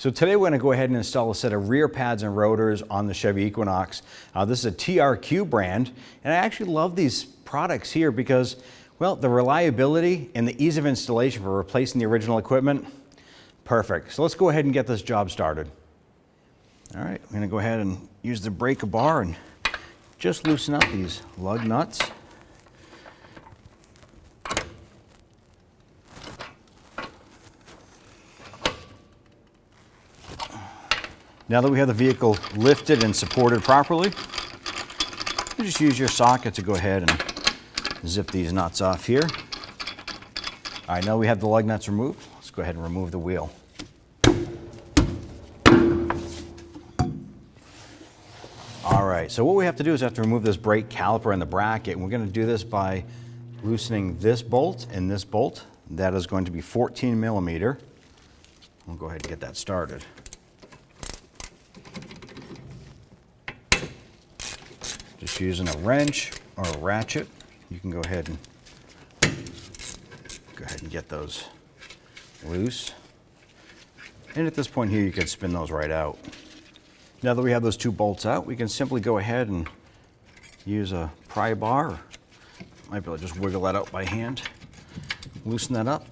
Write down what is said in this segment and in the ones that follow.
So today we're going to go ahead and install a set of rear pads and rotors on the Chevy Equinox. This is a TRQ brand, and I actually love these products here because, well, the reliability and the ease of installation for replacing the original equipment, perfect. So let's go ahead and get this job started. All right, I'm going to go ahead and use the breaker bar and just loosen up these lug nuts. Now that we have the vehicle lifted and supported properly, you just use your socket to go ahead and zip these nuts off here. All right, now we have the lug nuts removed. Let's go ahead and remove the wheel. All right, so what we have to do is have to remove this brake caliper and the bracket, and we're going to do this by loosening this bolt and this bolt. That is going to be 14 millimeter. We'll go ahead and get that started. Just using a wrench or a ratchet, you can go ahead and get those loose. And at this point here, you can spin those right out. Now that we have those two bolts out, we can simply go ahead and use a pry bar. Might be able to just wiggle that out by hand. Loosen that up,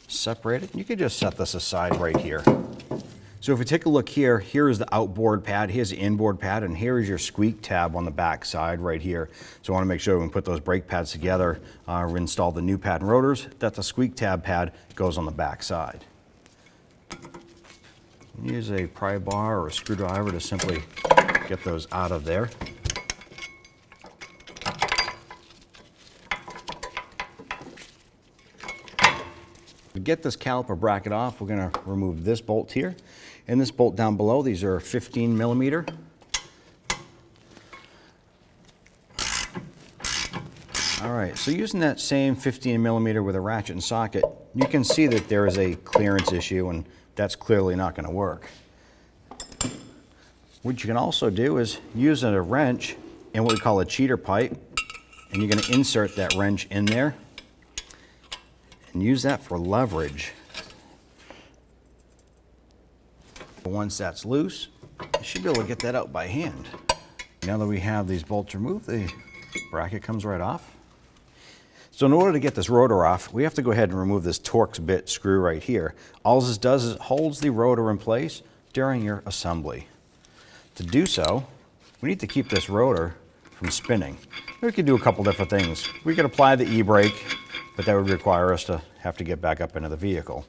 separate it. You can just set this aside right here. So if we take a look here, here is the outboard pad, here's the inboard pad, and here is your squeak tab on the back side right here. So I want to make sure when we put those brake pads together, install the new pad and rotors, that the squeak tab pad goes on the back side. Use a pry bar or a screwdriver to simply get those out of there. To get this caliper bracket off, we're going to remove this bolt here and this bolt down below. These are 15 millimeter. All right, so using that same 15 millimeter with a ratchet and socket, you can see that there is a clearance issue, and that's clearly not going to work. What you can also do is use a wrench and what we call a cheater pipe, and you're going to insert that wrench in there and use that for leverage. Once that's loose, you should be able to get that out by hand. Now that we have these bolts removed, the bracket comes right off. So in order to get this rotor off, we have to go ahead and remove this Torx bit screw right here. All this does is it holds the rotor in place during your assembly. To do so, we need to keep this rotor from spinning. We could do a couple different things. We could apply the e-brake, but that would require us to have to get back up into the vehicle.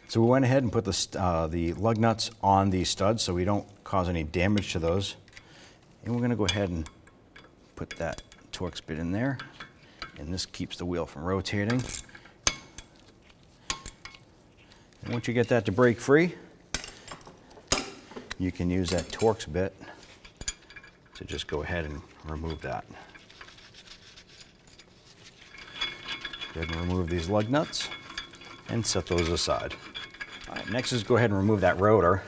So we went ahead and put the lug nuts on these studs so we don't cause any damage to those. And we're going to go ahead and put that Torx bit in there. And this keeps the wheel from rotating. And once you get that to break free, you can use that Torx bit to just go ahead and remove that. Go ahead and remove these lug nuts and set those aside. All right, next is go ahead and remove that rotor.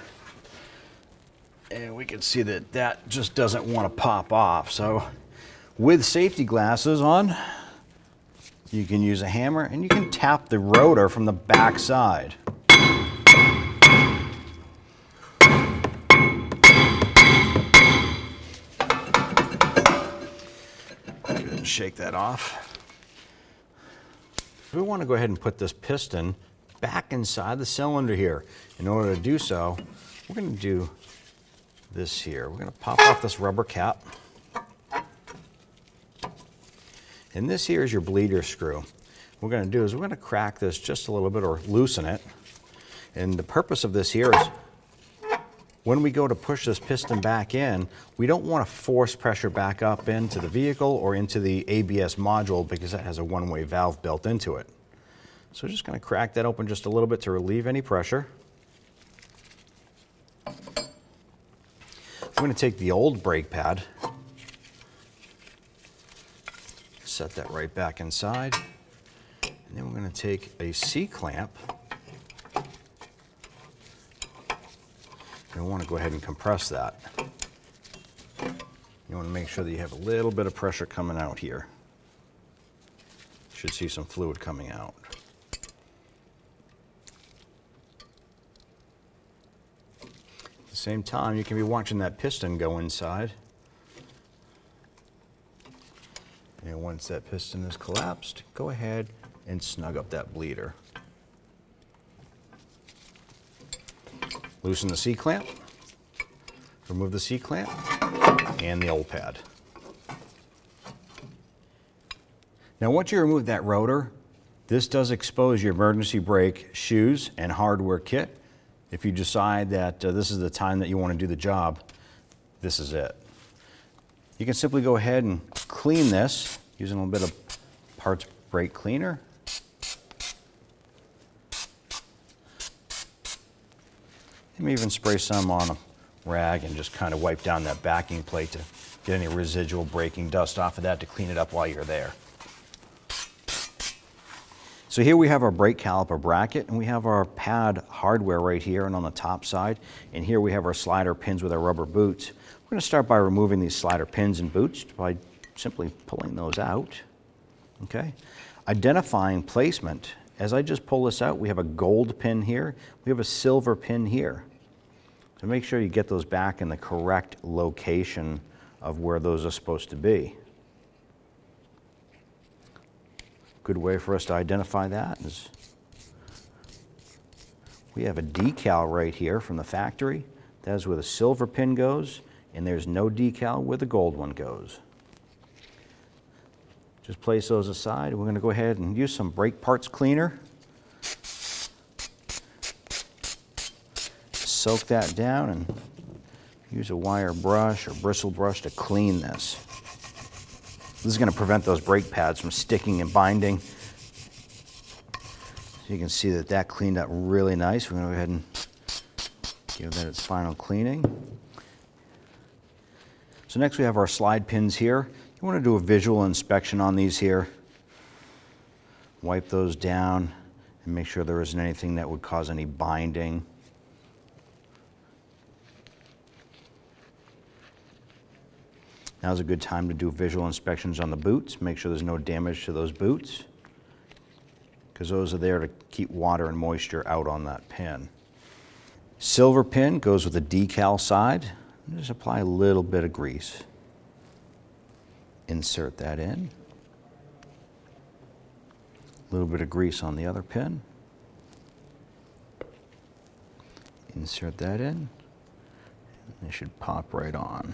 And we can see that that just doesn't want to pop off. So with safety glasses on, you can use a hammer and you can tap the rotor from the back side. Shake that off. We want to go ahead and put this piston back inside the cylinder here. In order to do so, we're going to do this here. We're going to pop off this rubber cap. And this here is your bleeder screw. What we're going to do is we're going to crack this just a little bit or loosen it. And the purpose of this here is when we go to push this piston back in, we don't want to force pressure back up into the vehicle or into the ABS module because that has a one-way valve built into it. So we're just going to crack that open just a little bit to relieve any pressure. I'm going to take the old brake pad, set that right back inside, and then we're going to take a C-clamp. You want to go ahead and compress that. You want to make sure that you have a little bit of pressure coming out here. Should see some fluid coming out. Same time, you can be watching that piston go inside. And once that piston is collapsed, go ahead and snug up that bleeder. Loosen the C-clamp, remove the C-clamp, and the old pad. Now once you remove that rotor, this does expose your emergency brake shoes and hardware kit. If you decide that this is the time that you want to do the job, this is it. You can simply go ahead and clean this using a little bit of parts brake cleaner. You may even spray some on a rag and just kind of wipe down that backing plate to get any residual braking dust off of that to clean it up while you're there. So here we have our brake caliper bracket, and we have our pad hardware right here and on the top side. And here we have our slider pins with our rubber boots. We're going to start by removing these slider pins and boots by simply pulling those out. Okay. Identifying placement. As I just pull this out, we have a gold pin here. We have a silver pin here. So make sure you get those back in the correct location of where those are supposed to be. Good way for us to identify that is we have a decal right here from the factory. That is where the silver pin goes, and there's no decal where the gold one goes. Just place those aside. We're going to go ahead and use some brake parts cleaner. Soak that down and use a wire brush or bristle brush to clean this. This is going to prevent those brake pads from sticking and binding. So you can see that that cleaned up really nice. We're going to go ahead and give that its final cleaning. So next we have our slide pins here. You want to do a visual inspection on these here. Wipe those down and make sure there isn't anything that would cause any binding. Now's a good time to do visual inspections on the boots. Make sure there's no damage to those boots, because those are there to keep water and moisture out on that pin. Silver pin goes with the decal side. Just apply a little bit of grease. Insert that in. A little bit of grease on the other pin. Insert that in. It should pop right on.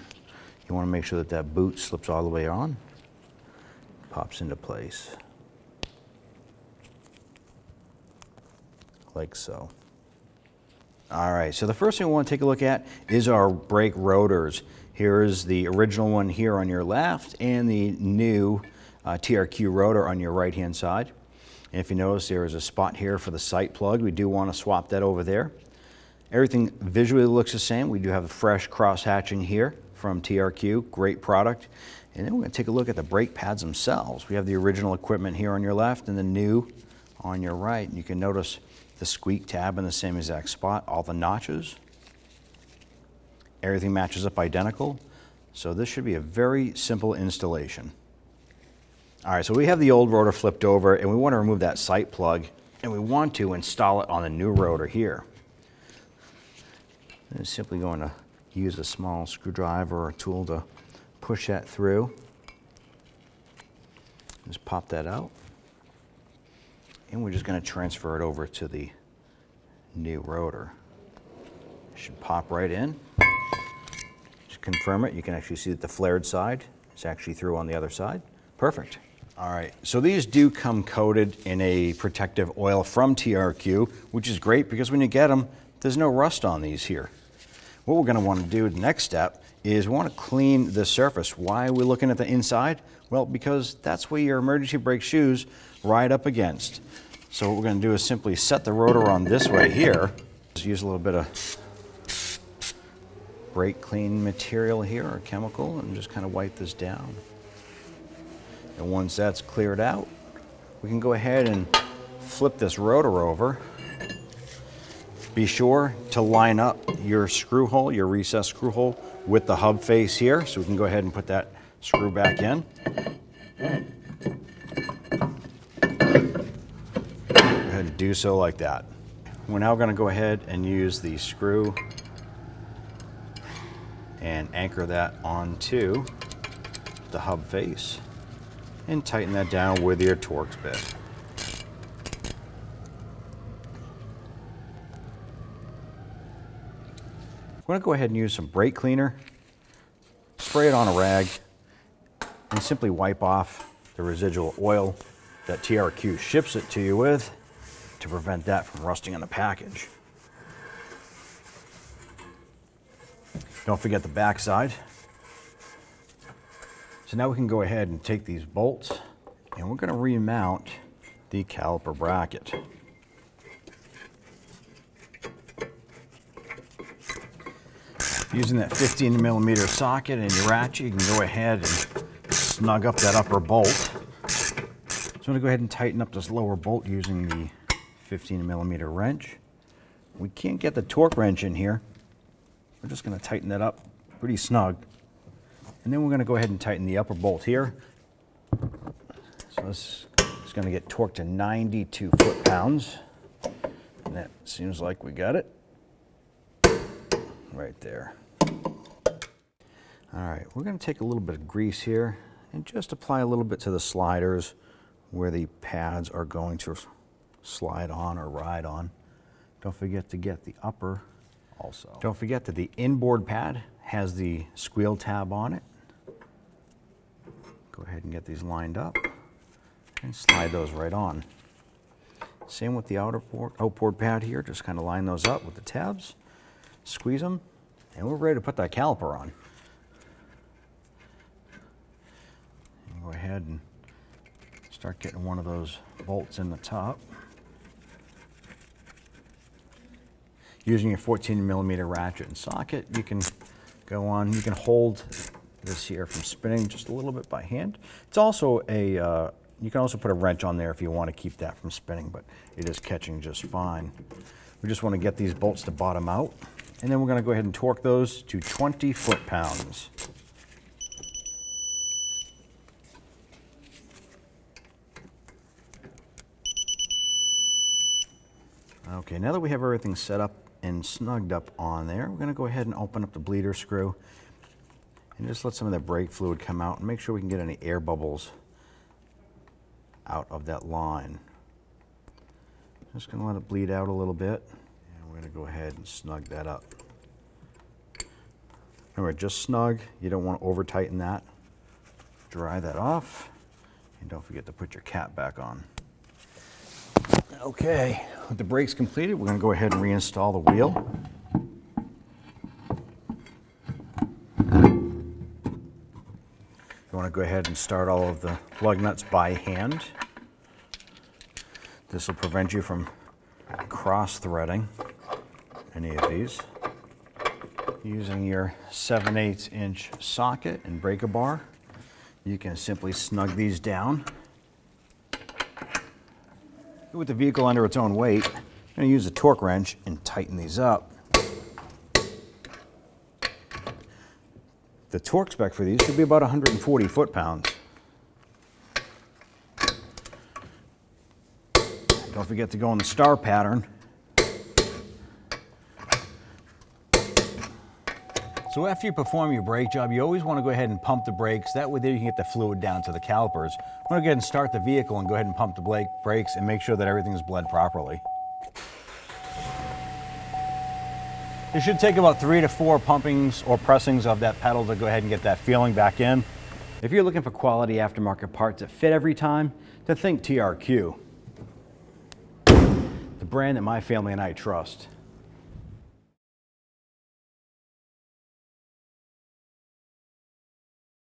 You want to make sure that that boot slips all the way on, pops into place, like so. All right, so the first thing we want to take a look at is our brake rotors. Here is the original one here on your left and the new TRQ rotor on your right-hand side. And if you notice, there is a spot here for the sight plug. We do want to swap that over there. Everything visually looks the same. We do have a fresh cross-hatching here from TRQ, great product. And then we're going to take a look at the brake pads themselves. We have the original equipment here on your left and the new on your right. And you can notice the squeak tab in the same exact spot, all the notches. Everything matches up identical. So this should be a very simple installation. All right, so we have the old rotor flipped over and we want to remove that sight plug and we want to install it on the new rotor here. I'm simply going to use a small screwdriver or tool to push that through. Just pop that out. And we're just going to transfer it over to the new rotor. It should pop right in. Just confirm it. You can actually see that the flared side is actually through on the other side. Perfect. All right, so these do come coated in a protective oil from TRQ, which is great because when you get them, there's no rust on these here. What we're going to want to do, the next step, is we want to clean the surface. Why are we looking at the inside? Well, because that's where your emergency brake shoes ride up against. So what we're going to do is simply set the rotor on this way here. Just use a little bit of brake clean material here, or chemical, and just kind of wipe this down. And once that's cleared out, we can go ahead and flip this rotor over. Be sure to line up your screw hole, your recessed screw hole, with the hub face here, so we can go ahead and put that screw back in. Go ahead and do so like that. We're now going to go ahead and use the screw and anchor that onto the hub face and tighten that down with your Torx bit. I'm going to go ahead and use some brake cleaner, spray it on a rag, and simply wipe off the residual oil that TRQ ships it to you with to prevent that from rusting on the package. Don't forget the back side. So now we can go ahead and take these bolts and we're going to remount the caliper bracket. Using that 15mm socket and your ratchet, you can go ahead and snug up that upper bolt. So I'm going to go ahead and tighten up this lower bolt using the 15mm wrench. We can't get the torque wrench in here. We're just going to tighten that up pretty snug. And then we're going to go ahead and tighten the upper bolt here. So this is going to get torqued to 92 foot-pounds. And that seems like we got it right there. All right, we're going to take a little bit of grease here and just apply a little bit to the sliders where the pads are going to slide on or ride on. Don't forget to get the upper also. Don't forget that the inboard pad has the squeal tab on it. Go ahead and get these lined up and slide those right on. Same with the outboard pad here, just kind of line those up with the tabs, squeeze them, and we're ready to put that caliper on. And go ahead and start getting one of those bolts in the top. Using your 14mm ratchet and socket, you can go on, you can hold this here from spinning just a little bit by hand. It's also a, you can also put a wrench on there if you want to keep that from spinning, but it is catching just fine. We just want to get these bolts to bottom out, and then we're going to go ahead and torque those to 20 foot-pounds. Okay, now that we have everything set up and snugged up on there, we're going to go ahead and open up the bleeder screw and just let some of that brake fluid come out and make sure we can get any air bubbles out of that line. Just going to let it bleed out a little bit, and we're going to go ahead and snug that up. Remember, just snug. You don't want to over tighten that. Dry that off, and don't forget to put your cap back on. Okay, with the brakes completed, we're going to go ahead and reinstall the wheel. You want to go ahead and start all of the lug nuts by hand. This will prevent you from cross-threading any of these. Using your 7/8 inch socket and breaker bar, you can simply snug these down. With the vehicle under its own weight, I'm going to use a torque wrench and tighten these up. The torque spec for these should be about 140 foot-pounds. Don't forget to go in the star pattern. So after you perform your brake job, you always want to go ahead and pump the brakes. That way there you can get the fluid down to the calipers. I'm going to go ahead and start the vehicle and go ahead and pump the brakes and make sure that everything's bled properly. It should take about 3 to 4 pumpings or pressings of that pedal to go ahead and get that feeling back in. If you're looking for quality aftermarket parts that fit every time, then think TRQ, the brand that my family and I trust.